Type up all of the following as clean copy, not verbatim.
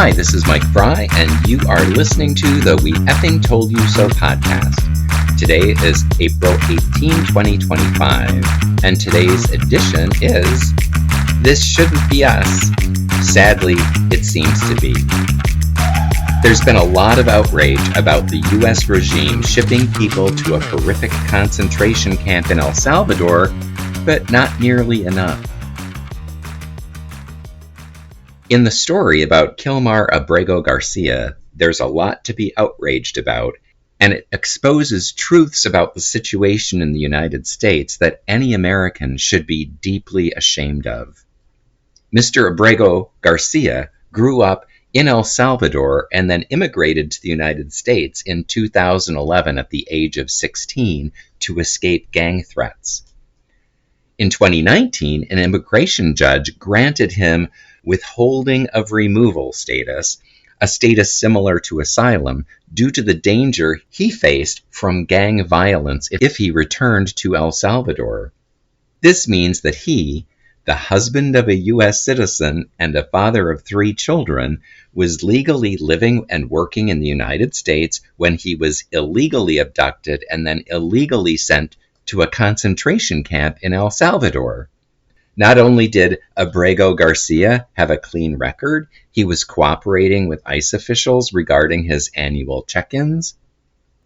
Hi, this is Mike Fry, and you are listening to the We Effing Told You So podcast. Today is April 18, 2025, and today's edition is This Shouldn't Be Us. Sadly, it seems to be. There's been a lot of outrage about the U.S. regime shipping people to a horrific concentration camp in El Salvador, but not nearly enough. In the story about Kilmar Abrego Garcia, there's a lot to be outraged about, and it exposes truths about the situation in the United States that any American should be deeply ashamed of. Mr. Abrego Garcia grew up in El Salvador and then immigrated to the United States in 2011 at the age of 16 to escape gang threats. In 2019, an immigration judge granted him withholding of removal status, a status similar to asylum, due to the danger he faced from gang violence if he returned to El Salvador. This means that he, the husband of a U.S. citizen and a father of 3 children, was legally living and working in the United States when he was illegally abducted and then illegally sent to a concentration camp in El Salvador. Not only did Abrego Garcia have a clean record, he was cooperating with ICE officials regarding his annual check-ins.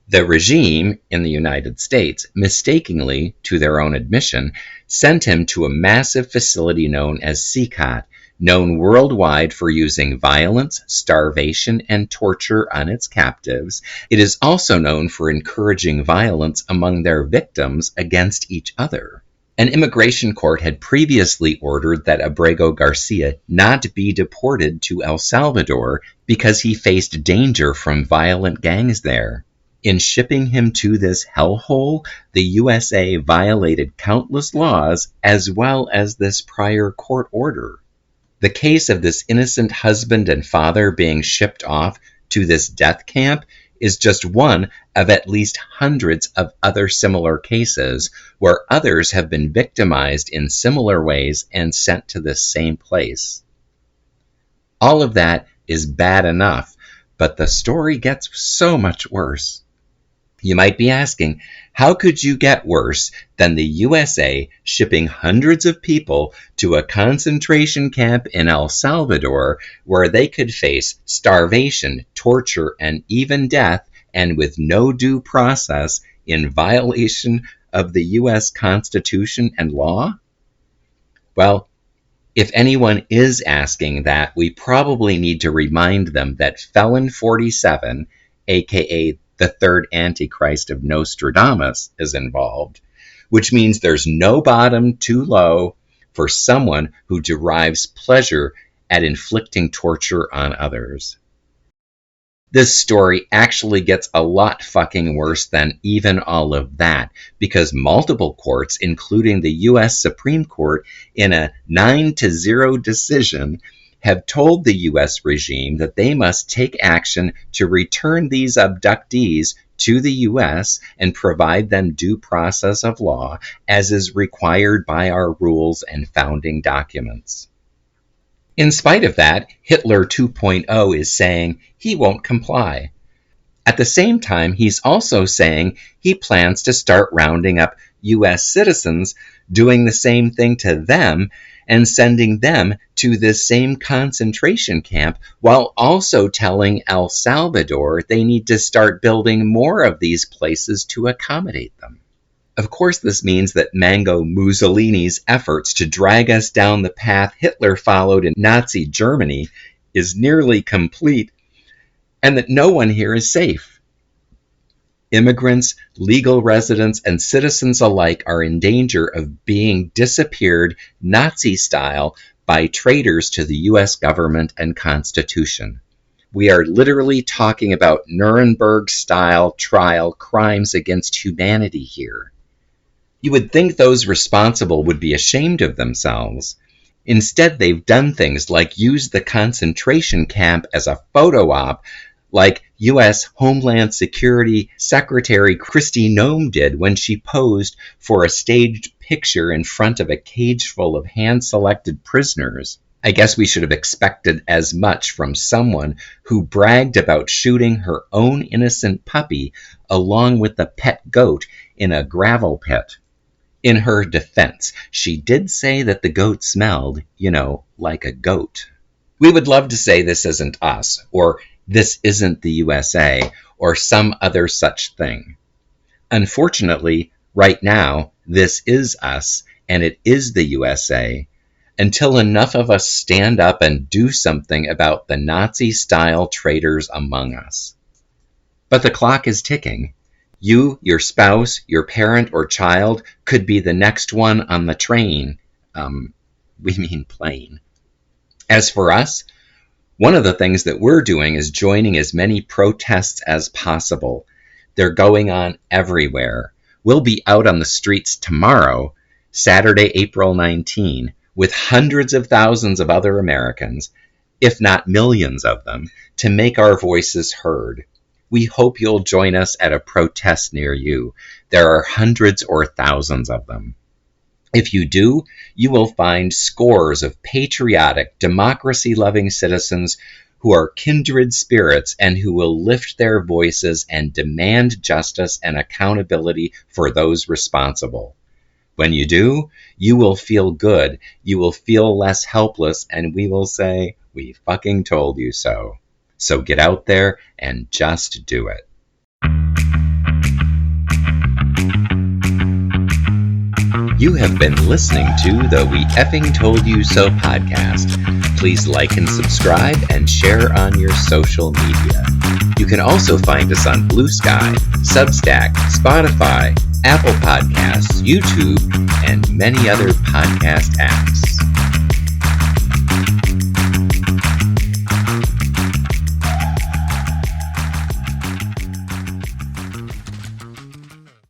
The regime in the United States, mistakenly, to their own admission, sent him to a massive facility known as CCOT, known worldwide for using violence, starvation, and torture on its captives. It is also known for encouraging violence among their victims against each other. An immigration court had previously ordered that Abrego Garcia not be deported to El Salvador because he faced danger from violent gangs there. In shipping him to this hellhole, the USA violated countless laws as well as this prior court order. The case of this innocent husband and father being shipped off to this death camp is just one of at least hundreds of other similar cases where others have been victimized in similar ways and sent to this same place. All of that is bad enough, but the story gets so much worse. You might be asking, how could you get worse than the USA shipping hundreds of people to a concentration camp in El Salvador where they could face starvation, torture, and even death, and with no due process in violation of the U.S. Constitution and law? Well, if anyone is asking that, we probably need to remind them that Felon 47, aka the third Antichrist of Nostradamus, is involved, which means there's no bottom too low for someone who derives pleasure at inflicting torture on others. This story actually gets a lot fucking worse than even all of that, because multiple courts, including the U.S. Supreme Court, in a 9-0 decision, have told the U.S. regime that they must take action to return these abductees to the U.S. and provide them due process of law, as is required by our rules and founding documents. In spite of that, Hitler 2.0 is saying he won't comply. At the same time, he's also saying he plans to start rounding up U.S. citizens, doing the same thing to them, and sending them to this same concentration camp, while also telling El Salvador they need to start building more of these places to accommodate them. Of course, this means that Mango Mussolini's efforts to drag us down the path Hitler followed in Nazi Germany is nearly complete, and that no one here is safe. Immigrants, legal residents, and citizens alike are in danger of being disappeared Nazi-style by traitors to the U.S. government and Constitution. We are literally talking about Nuremberg-style trial crimes against humanity here. You would think those responsible would be ashamed of themselves. Instead, they've done things like use the concentration camp as a photo op, like U.S. Homeland Security Secretary Kristi Noem did when she posed for a staged picture in front of a cage full of hand-selected prisoners. I guess we should have expected as much from someone who bragged about shooting her own innocent puppy along with a pet goat in a gravel pit. In her defense, she did say that the goat smelled, like a goat. We would love to say this isn't us, or this isn't the USA, or some other such thing. Unfortunately, right now, this is us, and it is the USA, until enough of us stand up and do something about the Nazi-style traitors among us. But the clock is ticking. You, your spouse, your parent or child could be the next one on the train. Plane. As for us, one of the things that we're doing is joining as many protests as possible. They're going on everywhere. We'll be out on the streets tomorrow, Saturday, April 19, with hundreds of thousands of other Americans, if not millions of them, to make our voices heard. We hope you'll join us at a protest near you. There are hundreds or thousands of them. If you do, you will find scores of patriotic, democracy-loving citizens who are kindred spirits and who will lift their voices and demand justice and accountability for those responsible. When you do, you will feel good, you will feel less helpless, and we will say, "We fucking told you so." So get out there and just do it. You have been listening to the We Effing Told You So podcast. Please like and subscribe and share on your social media. You can also find us on Blue Sky, Substack, Spotify, Apple Podcasts, YouTube, and many other podcast apps.